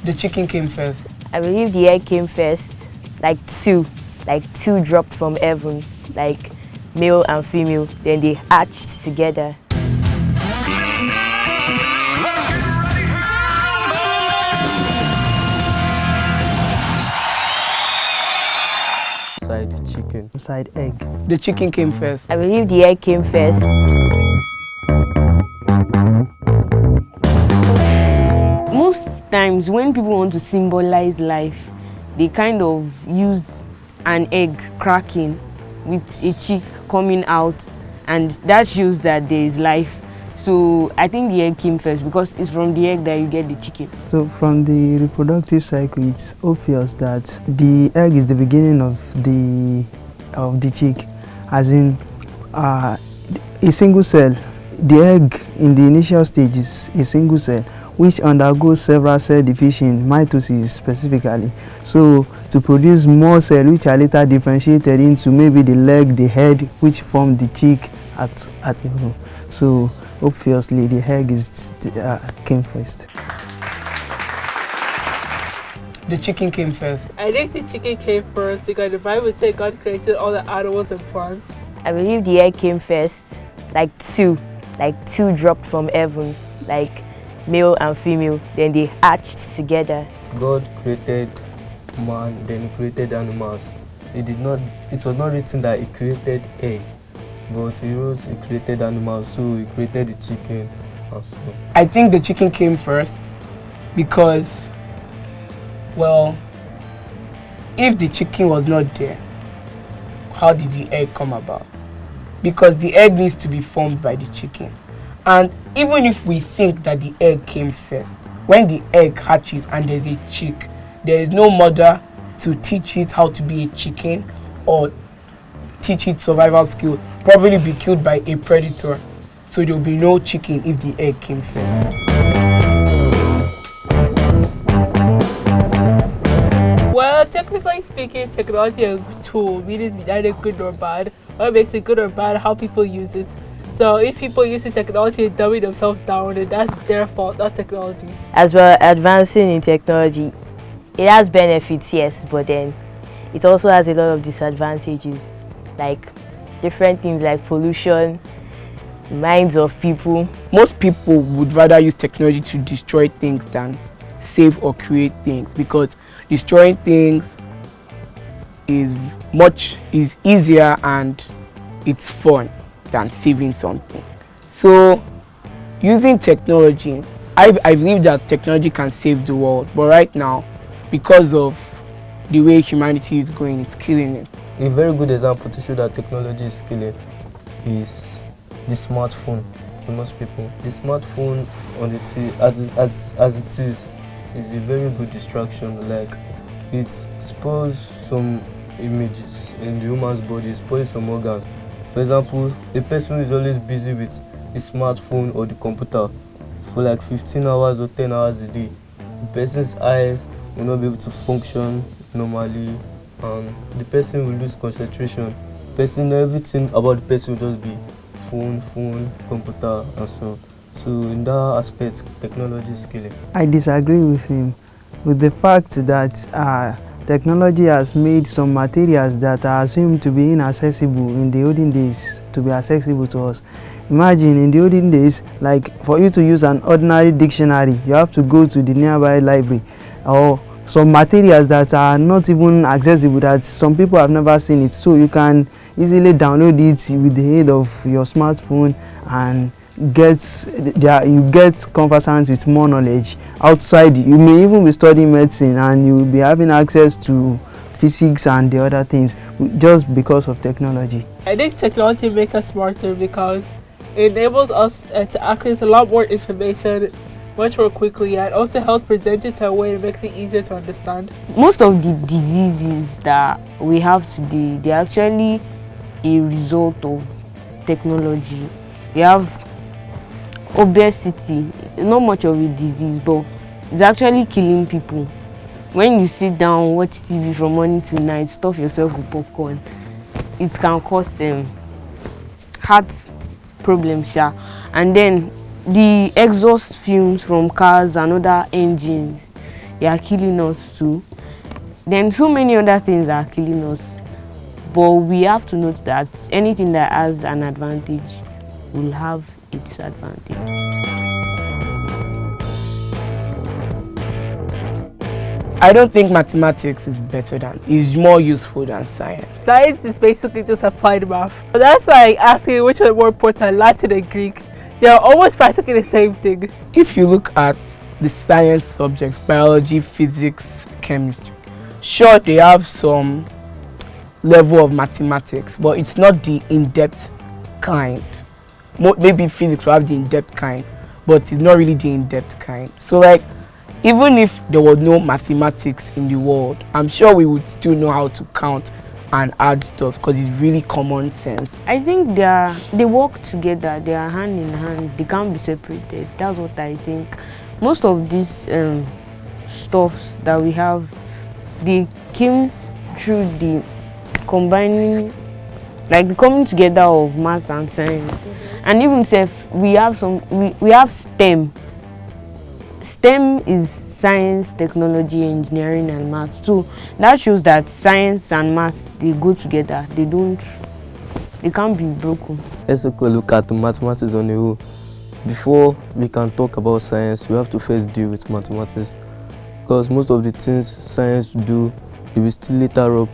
The chicken came first. I believe the egg came first. Like two dropped from heaven, like male and female. Then they hatched together. Side chicken. Side egg. The chicken came first. I believe the egg came first. Most times when people want to symbolize life, they kind of use an egg cracking with a chick coming out, and that shows that there is life. So I think the egg came first because it's from the egg that you get the chicken. So from the reproductive cycle, it's obvious that the egg is the beginning of the chick, as in a single cell. The egg in the initial stage is a single cell, which undergoes several cell division, mitosis specifically, so to produce more cells which are later differentiated into maybe the leg, the head, which form the chick at a whole. So obviously the egg came first. The chicken came first. I think the chicken came first because the Bible said God created all the animals and plants. I believe the egg came first. Like two dropped from heaven, like male and female. Then they hatched together. God created man, then he created animals. It was not written that he created egg, but he wrote he created animals, so he created the chicken also. I think the chicken came first because, well, if the chicken was not there, how did the egg come about? Because the egg needs to be formed by the chicken. And even if we think that the egg came first, when the egg hatches and there's a chick, there is no mother to teach it how to be a chicken or teach it survival skill, probably be killed by a predator. So there will be no chicken if the egg came first. Well, technically speaking, technology is a tool, meaning it's neither good nor bad. What makes it good or bad, how people use it. So if people use the technology and dumbing themselves down, then that's their fault, not technology's. As well, advancing in technology, it has benefits, yes, but then it also has a lot of disadvantages, like different things like pollution, minds of people. Most people would rather use technology to destroy things than save or create things, because destroying things is easier and it's fun than saving something. So using technology, I believe that technology can save the world, but right now, because of the way humanity is going, it's killing it. A very good example to show that technology is killing is the smartphone for most people. The smartphone on as it is a very good distraction. Like, it spoils some images in the human's body, it spoils some organs. For example, a person who is always busy with the smartphone or the computer for like 15 hours or 10 hours a day, the person's eyes will not be able to function normally, and the person will lose concentration. Everything about the person will just be phone, computer, and so. So in that aspect, technology is killing. I disagree with him with the fact that technology has made some materials that are assumed to be inaccessible in the olden days to be accessible to us. Imagine in the olden days, like for you to use an ordinary dictionary, you have to go to the nearby library, or some materials that are not even accessible, that some people have never seen it. So you can easily download it with the aid of your smartphone and you get conversant with more knowledge outside. You may even be studying medicine and you will be having access to physics and the other things just because of technology. I think technology makes us smarter because it enables us to access a lot more information much more quickly, and also helps present it in a way that makes it easier to understand. Most of the diseases that we have today, they're actually a result of technology. We have obesity, not much of a disease, but it's actually killing people. When you sit down, watch TV from morning to night, stuff yourself with popcorn, it can cause heart problems, and then the exhaust fumes from cars and other engines, they are killing us too. Then so many other things are killing us. But we have to note that anything that has an advantage will have its advantage. I don't think mathematics is better than, is more useful than science. Science is basically just applied math. But that's like asking which one is more important, Latin and Greek. They're almost practically the same thing. If you look at the science subjects, biology, physics, chemistry, sure, they have some level of mathematics, but it's not the in-depth kind. Maybe physics will have the in-depth kind, but it's not really the in-depth kind. So like, even if there was no mathematics in the world, I'm sure we would still know how to count and add stuff because it's really common sense. I think they work together, they are hand in hand, they can't be separated. That's what I think. Most of these stuffs that we have, they came through the combining, like the coming together of maths and science. And even if we have we have STEM. STEM is science, technology, engineering, and maths. So that shows that science and maths, they go together. They can't be broken. Let's take a look at mathematics on the whole. Before we can talk about science, we have to first deal with mathematics. Because most of the things science do, it will still later up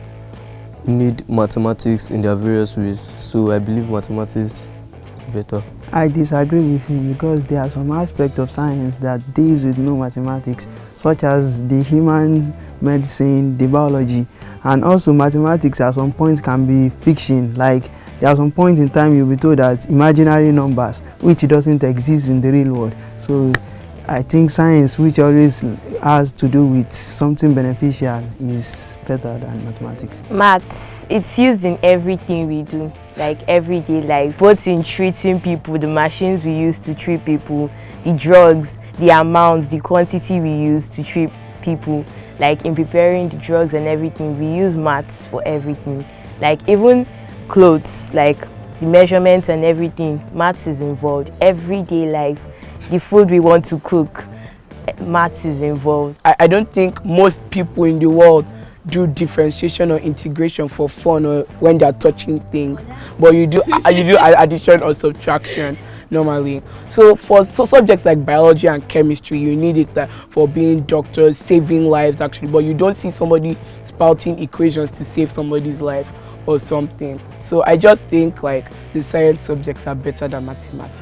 need mathematics in their various ways. So I believe mathematics is better. I disagree with him because there are some aspects of science that deals with no mathematics, such as the human medicine, the biology, and also mathematics at some points can be fiction. Like there are some points in time you'll be told that imaginary numbers, which doesn't exist in the real world. So I think science, which always has to do with something beneficial, is better than mathematics. Maths, it's used in everything we do, like everyday life, both in treating people, the machines we use to treat people, the drugs, the amounts, the quantity we use to treat people, like in preparing the drugs and everything, we use maths for everything. Like even clothes, like the measurements and everything, maths is involved. Everyday life, the food we want to cook, maths is involved. I don't think most people in the world do differentiation or integration for fun or when they're touching things, but you do addition or subtraction normally. So for subjects like biology and chemistry, you need it for being doctors, saving lives actually, but you don't see somebody spouting equations to save somebody's life or something. So I just think like the science subjects are better than mathematics.